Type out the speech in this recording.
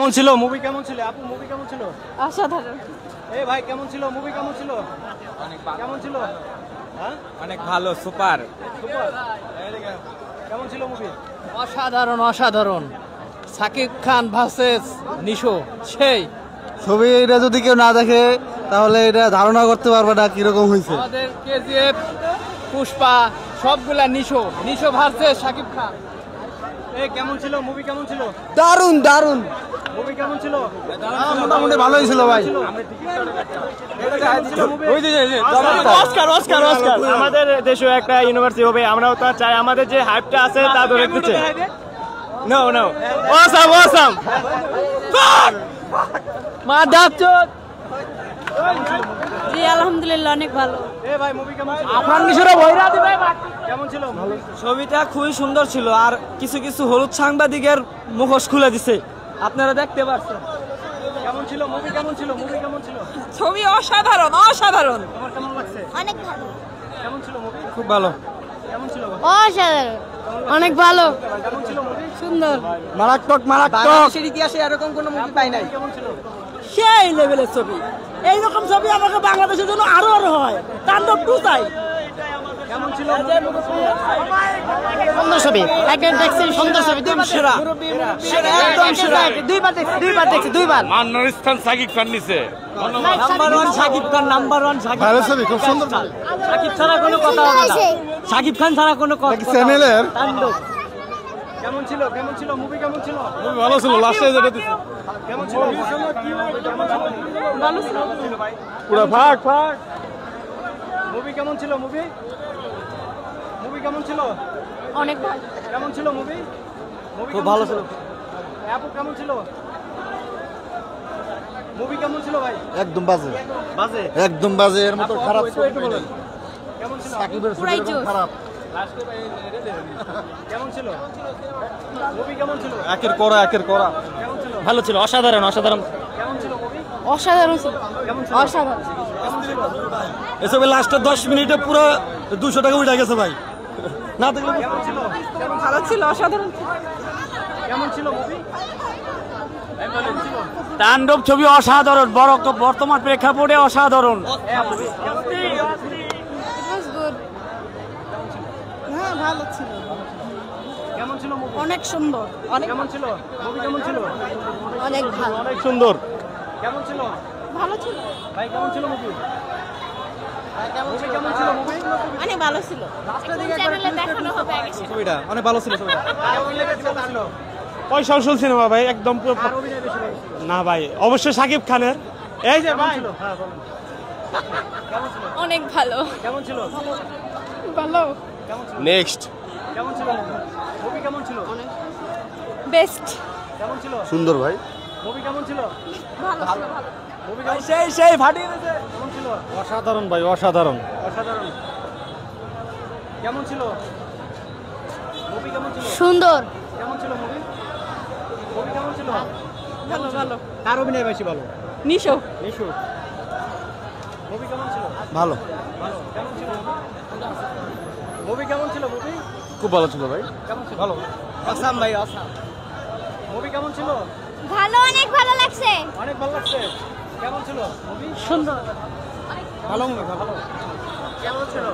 কেমন ছিল মুভি? কেমন ছিল আপু? মুভি কেমন ছিল? অসাধারণ। এই ভাই কেমন ছিল মুভি? কেমন ছিল? অনেক ভালো। কেমন ছিল? হ্যাঁ অনেক ভালো, সুপার সুপার। কেমন ছিল মুভি? অসাধারণ অসাধারণ। সাকিব খান ভার্সেস নিশো, সেই ছবি এটা যদি কেউ না দেখে তাহলে এটা ধারণা করতে পারবে না কিরকম হয়েছে। আমাদের কেজিএফ, পুষ্পা সবগুলা নিশো, নিশো ভার্সেস সাকিব খান। এই কেমন ছিল মুভি? কেমন ছিল দারুন দারুন মুভি? কেমন ছিল? মোটামুটি ভালোই ছিল ভাই। অস্কার অস্কার অস্কার আমাদের দেশে একটা ইউনিভার্সিটি হবে, আমরাও তা চাই। আমাদের যে হাইপটা আছে তা ধরে দিচ্ছে। নো নো অসাম অসাম মা ডাকচোদ। জি আলহামদুলিল্লাহ অনেক ভালো। এ ভাই মুভি কেমন ছিল? আফরান নিশোরা ভয়রা দিবে। কেমন ছিল মুভি? ছবিটা খুবই সুন্দর ছিল, আর কিছু কিছু হলুদ সাংবাদিকের মুখোশ খুলে দিছে, আপনারা দেখতে পাচ্ছেন। কেমন ছিল মুভি? কেমন ছিল মুভি? কেমন ছিল? ছবি অসাধারণ অসাধারণ। তোমার কেমন লাগছে? অনেক ভালো। কেমন ছিল মুভি? খুব ভালো। কেমন ছিল? অসাধারণ অনেক ভালো। কেমন ছিল মুভি? সুন্দর। মারাত্মক মারাত্মক। বাংলাদেশের ইতিহাসে এরকম কোনো মুভি পাই নাই। কেমন ছিল? সেই লেভেলের ছবি, এইরকম ছবি আমাকে বাংলাদেশের জন্য আরো আরো হয়। তাণ্ডব 2 চাই। কেমন ছিল? সুন্দর ছবি। একদম দেখছি সুন্দর ছবি। একদম সেরা। একদম সেরা। দুইবার দেখছি দুইবার। মান্নার স্থান সাকিব খান নিছে। Number 1 Shakib Khan, number 1 Shakib. ভালো ছবি, খুব সুন্দর। সাকিব ছাড়া কোনো কথা হবে না। সাকিব খান ছাড়া কোনো কথা। চ্যানেলের তাণ্ডব। কেমন ছিল? কেমন ছিল মুভি? কেমন ছিল? খুব ভালো ছিল, লাস্টে যেটা দিছে কেমন ছিল? ভালো ছিল। পুরো ফাক ফাক। মুভি কেমন ছিল? মুভি মুভি কেমন ছিল? অনেক ভালো। কেমন ছিল মুভি? মুভি খুব ভালো ছিল। আপু কেমন ছিল মুভি? কেমন ছিল ভাই? একদম বাজে, বাজে। একদম বাজে। এর মতো খারাপ ছবি নেই। কেমন ছিল? সাকিবের ছবি পুরাই এরকম জোস। খারাপ। কেমন ছিল মুভি? কেমন ছিল? একের করা একের করা। কেমন ছিল? ভালো ছিল, অসাধারণ অসাধারণ। কেমন ছিল মুভি? অসাধারণ ছিল। কেমন ছিল? অসাধারণ। কেমন ছিল? এসবে লাস্টের 10 মিনিটে পুরো 200 টাকা উঠে গেছে ভাই। না দেখলে কেমন ছিল? ভালো ছিল অসাধারণ ছিল। কেমন ছিল মুভি? কেমন ছিল? তাণ্ডব ছবি অসাধারণ, বর্তমান প্রেক্ষাপটে অসাধারণ। It was good. হ্যাঁ ভালো ছিল। কেমন ছিল মুভি? অনেক সুন্দর। অনেক কেমন ছিল মুভি? কেমন ছিল? অনেক ভালো। অনেক সুন্দর। কেমন ছিল ভালো ছিল। ভাই? কেমন ছিল মুভি? মুভি কেমন ছিল মুভি? অনেক ভালো ছিল। চ্যানেলে দেখানো হবে আগে। ছবিটা অনেক ভালো ছিল। ছবিটা আর অভিনয় বেশি ভালো ছিল? পয়সা উসুল সিনেমা ভাই, একদম পুরো আর অভিনয় বেশি ভালো ছিল? না ভাই, অবশ্যই সাকিব খানের। এই যে ভাই ছিল? হ্যাঁ বলুন। কেমন ছিল? অনেক ভালো। কেমন ছিল? ভালো। কেমন ছিল? নেক্সট। কেমন ছিল মুভি? কেমন ছিল? বেস্ট। কেমন ছিল সুন্দর ভাই। মুভি? কেমন ছিল ভালো ছিল ভালো। মুভি? কেমন ছিল? সেই সেই ফাটিয়ে দিয়েছে। কেমন ছিল? অসাধারণ ভাই, অসাধারণ। অসাধারণ। কেমন ছিল মুভি? কেমন ছিল? সুন্দর। কেমন ছিল মুভি? মুভি কেমন ছিল? ভালো ভালো। কার অভিনয় বেশি ভালো? নিশো। নিশু। মুভি কেমন ছিল? ভালো, ভালো। কেমন ছিল মুভি? কেমন ছিল মুভি? খুব ভালো ছিল ভাই। কেমন ছিল? ভালো। অসাম ভাই, অসাম। মুভি কেমন ছিল? ভালো অনেক ভালো লাগছে। অনেক ভালো লাগছে। কেমন ছিল মুভি? সুন্দর। ভালো মুভি। ভালো। কেমন ছিল?